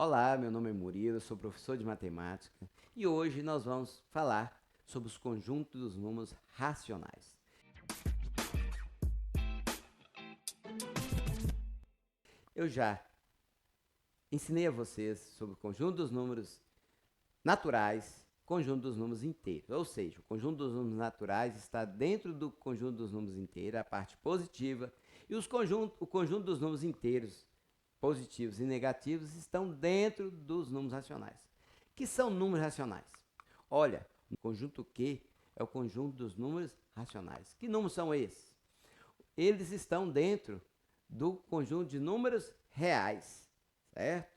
Olá, meu nome é Murilo, eu sou professor de matemática e hoje nós vamos falar sobre os conjuntos dos números racionais. Eu já ensinei a vocês sobre o conjunto dos números naturais, conjunto dos números inteiros, ou seja, o conjunto dos números naturais está dentro do conjunto dos números inteiros, a parte positiva, e o conjunto dos números inteiros, positivos e negativos, estão dentro dos números racionais. Que são números racionais? Olha, o conjunto Q é o conjunto dos números racionais. Que números são esses? Eles estão dentro do conjunto de números reais, certo?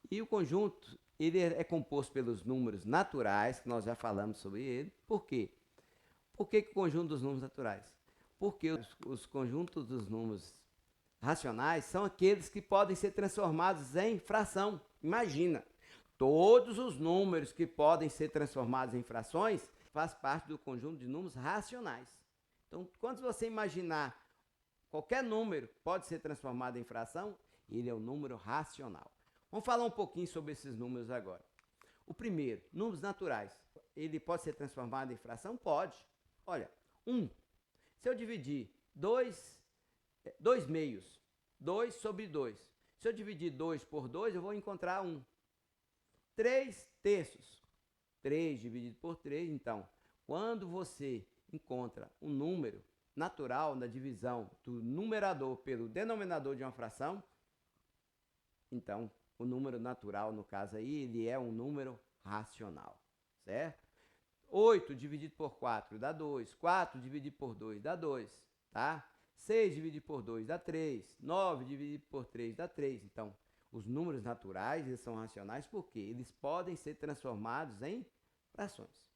E o conjunto ele é composto pelos números naturais, que nós já falamos sobre ele. Por quê? Por que o conjunto dos números naturais? Porque os conjuntos dos números racionais são aqueles que podem ser transformados em fração. Imagina, todos os números que podem ser transformados em frações faz parte do conjunto de números racionais. Então, quando você imaginar qualquer número pode ser transformado em fração, ele é um número racional. Vamos falar um pouquinho sobre esses números agora. O primeiro, números naturais. Ele pode ser transformado em fração? Pode. Olha, 1. Se eu dividir 2 meios, 2 sobre 2. Se eu dividir 2 por 2, eu vou encontrar 1. 3 terços. 3 dividido por 3, então, quando você encontra um número natural na divisão do numerador pelo denominador de uma fração, então, o número natural, no caso aí, ele é um número racional, certo? 8 dividido por 4 dá 2. 4 dividido por 2 dá 2, tá? 6 dividido por 2 dá 3. 9 dividido por 3 dá 3. Então, os números naturais eles são racionais porque eles podem ser transformados em frações.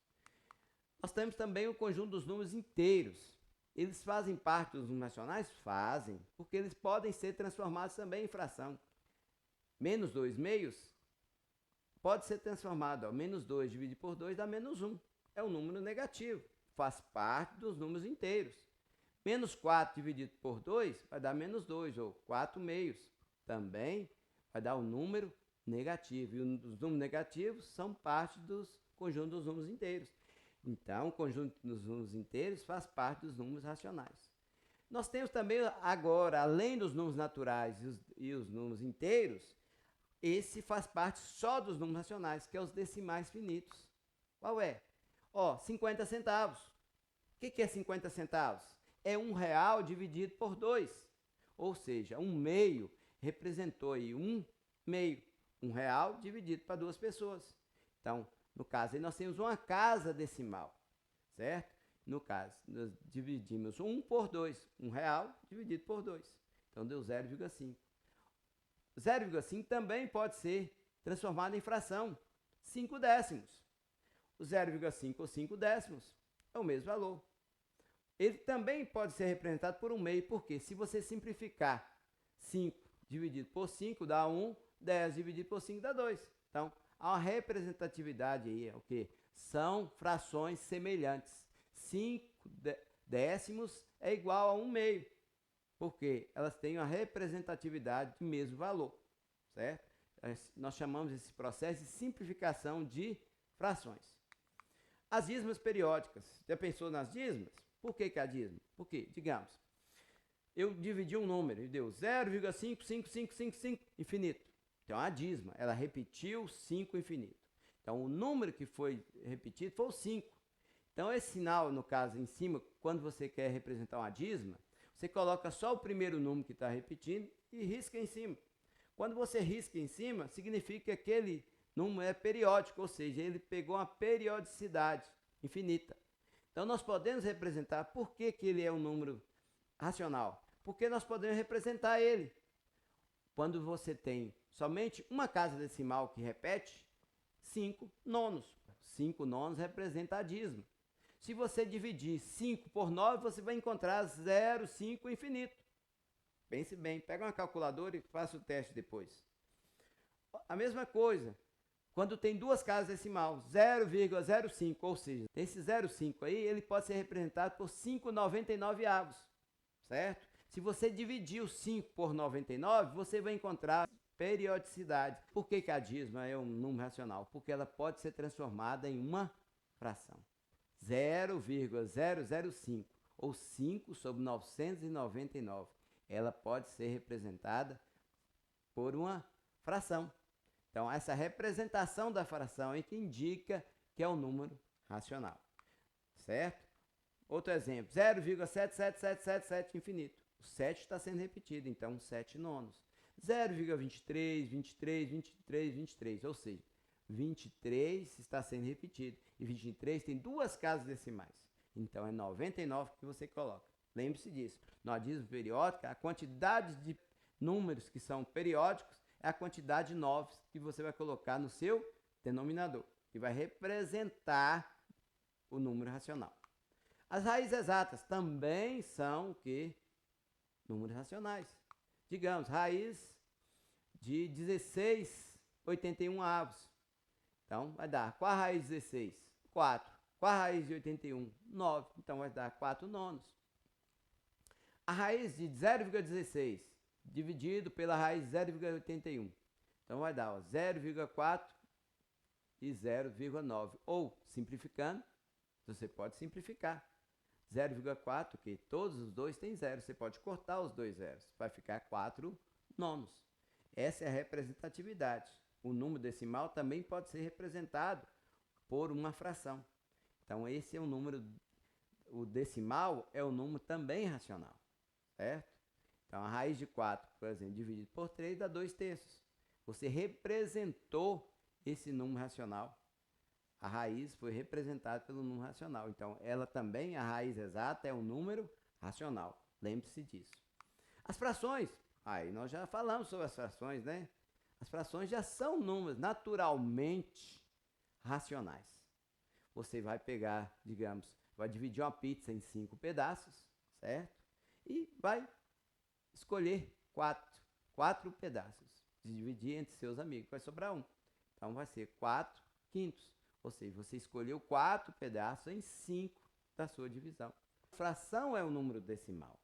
Nós temos também o conjunto dos números inteiros. Eles fazem parte dos números racionais? Fazem, porque eles podem ser transformados também em fração. Menos 2 meios pode ser transformado. Ó, menos 2 dividido por 2 dá menos 1. É um número negativo. Faz parte dos números inteiros. Menos 4 dividido por 2 vai dar menos 2, ou 4 meios. Também vai dar um número negativo. E os números negativos são parte dos conjuntos dos números inteiros. Então, o conjunto dos números inteiros faz parte dos números racionais. Nós temos também agora, além dos números naturais e os números inteiros, esse faz parte só dos números racionais, que é os decimais finitos. Qual é? Ó, 50 centavos. O que é 50 centavos? É R$ dividido por 2. Ou seja, 1 meio representou aí 1 meio. R$ dividido para 2 pessoas. Então, no caso, aí nós temos uma casa decimal, certo? No caso, nós dividimos 1 por 2. R$ dividido por 2. Então, deu 0,5. 0,5 também pode ser transformado em fração. 5 décimos. O 0,5 ou 5 décimos é o mesmo valor. Ele também pode ser representado por 1 meio, porque se você simplificar 5 dividido por 5 dá 1, 10 dividido por 5 dá 2. Então, há uma representatividade aí, é o que? São frações semelhantes. 5 décimos é igual a 1 meio, porque elas têm uma representatividade do mesmo valor, certo? Nós chamamos esse processo de simplificação de frações. As dízimas periódicas. Já pensou nas dízimas? Por que a dízima? Porque, digamos, eu dividi um número e deu 0,55555 infinito. Então, a dízima, ela repetiu 5 infinito. Então, o número que foi repetido foi o 5. Então, esse sinal, no caso, em cima, quando você quer representar uma dízima, você coloca só o primeiro número que está repetindo e risca em cima. Quando você risca em cima, significa que aquele número é periódico, ou seja, ele pegou uma periodicidade infinita. Então, nós podemos representar por que ele é um número racional. Porque nós podemos representar ele. Quando você tem somente uma casa decimal que repete, 5 nonos. 5 nonos representa a dízima. Se você dividir 5 por 9, você vai encontrar 0,5 infinito. Pense bem, pega uma calculadora e faça o teste depois. A mesma coisa, quando tem duas casas decimal, 0,05, ou seja, esse 0,5 aí, ele pode ser representado por 5,99avos, certo? Se você dividir o 5 por 99, você vai encontrar periodicidade. Por que a dízima é um número racional? Porque ela pode ser transformada em uma fração. 0,005 ou 5 sobre 999. Ela pode ser representada por uma fração. Então, essa representação da fração é que indica que é um número racional. Certo? Outro exemplo, 0,77777 infinito. O 7 está sendo repetido, então 7 nonos. 0,23, 23, 23, 23, ou seja, 23 está sendo repetido. E 23 tem duas casas decimais. Então é 99 que você coloca. Lembre-se disso. No dízima periódica, a quantidade de números que são periódicos é a quantidade de 9 que você vai colocar no seu denominador, que vai representar o número racional. As raízes exatas também são o quê? Números racionais. Digamos, raiz de 16,81 avos. Então, vai dar, qual a raiz de 16? 4. Qual a raiz de 81? 9. Então, vai dar 4 nonos. A raiz de 0,16 dividido pela raiz de 0,81. Então, vai dar 0,4 e 0,9. Ou, simplificando, você pode simplificar. 0,4, que todos os dois têm zero. Você pode cortar os dois zeros. Vai ficar 4 nonos. Essa é a representatividade. O número decimal também pode ser representado por uma fração. Então, esse é o número, o decimal é o número também racional, certo? Então, a raiz de 4, por exemplo, dividido por 3 dá 2/3. Você representou esse número racional. A raiz foi representada pelo número racional. Então, ela também, a raiz exata, é um número racional. Lembre-se disso. As frações, aí nós já falamos sobre as frações, né? As frações já são números naturalmente racionais. Você vai pegar, digamos, vai dividir uma pizza em 5 pedaços, certo? E vai escolher 4 pedaços. Dividir entre seus amigos, vai sobrar 1. Então, vai ser 4/5. Ou seja, você escolheu 4 pedaços em 5 da sua divisão. A fração é um número decimal.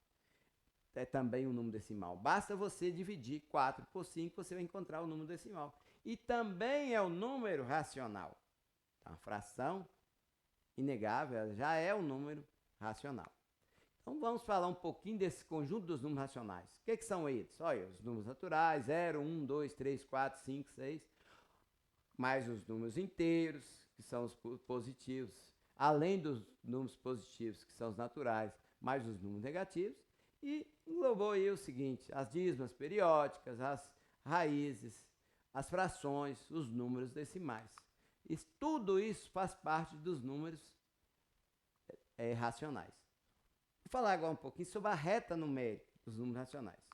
É também um número decimal. Basta você dividir 4 por 5, você vai encontrar o número decimal. E também é um número racional. Então, a fração, inegável, já é um número racional. Então, vamos falar um pouquinho desse conjunto dos números racionais. O que são eles? Olha, os números naturais, 0, 1, 2, 3, 4, 5, 6. Mais os números inteiros, que são os positivos, além dos números positivos, que são os naturais, mais os números negativos, e englobou aí o seguinte: as dízimas periódicas, as raízes, as frações, os números decimais. Tudo isso faz parte dos números racionais. Vou falar agora um pouquinho sobre a reta numérica dos números racionais.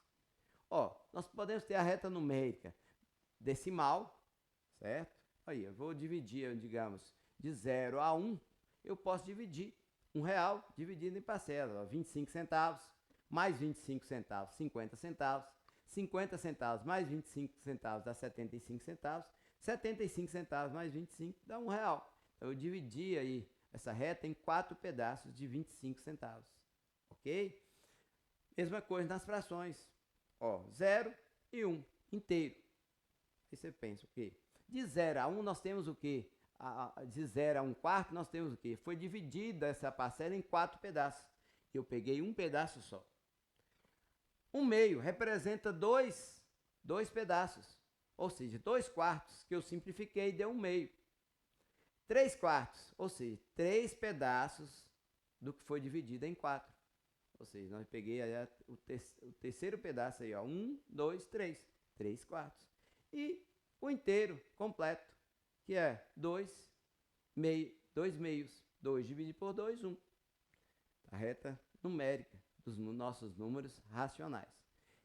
Nós podemos ter a reta numérica decimal, certo? Aí, eu vou dividir, digamos, de 0 a 1, eu posso dividir R$1 dividido em parcelas, 25 centavos, mais 25 centavos, 50 centavos, 50 centavos mais 25 centavos dá 75 centavos, 75 centavos mais 25 dá R$1. Então, eu dividi aí essa reta em 4 pedaços de 25 centavos, ok? Mesma coisa nas frações, 0 e 1, inteiro. Aí você pensa o quê? De 0 a 1 nós temos o quê? De 0 a 1/4 nós temos o quê? Foi dividida essa parcela em 4 pedaços. Eu peguei um pedaço só. 1/2 representa dois pedaços. Ou seja, 2/4 que eu simplifiquei deu 1/2. 3/4, ou seja, 3 pedaços do que foi dividido em 4. Ou seja, nós peguei aí o terceiro pedaço aí, 1, 2, 3. 3/4. E o inteiro completo, que é 2 meios. 2 dividido por 2, 1. A reta numérica dos nossos números racionais.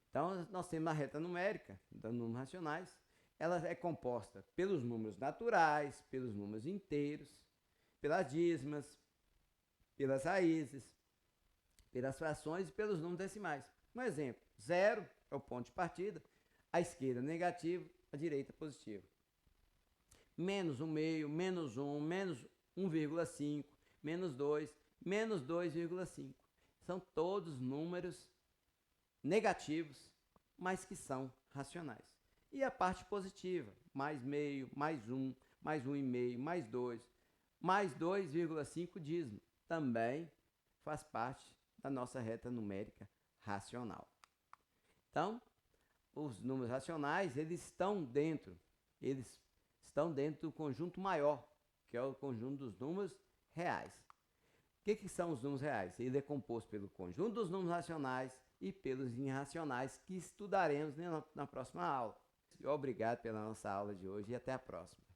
Então, nós temos a reta numérica dos números racionais. Ela é composta pelos números naturais, pelos números inteiros, pelas dízimas, pelas raízes, pelas frações e pelos números decimais. Um exemplo, 0 é o ponto de partida, a esquerda negativo, a direita positivo. Menos 1/2, menos 1, menos 1,5, menos 2, menos 2,5. São todos números negativos, mas que são racionais. E a parte positiva, mais meio, mais um e meio, mais 2, mais 2,5 dízimo, também faz parte da nossa reta numérica racional. Então, os números racionais, eles estão dentro do conjunto maior, que é o conjunto dos números reais. O que são os números reais? Ele é composto pelo conjunto dos números racionais e pelos irracionais, que estudaremos na próxima aula. Obrigado pela nossa aula de hoje e até a próxima.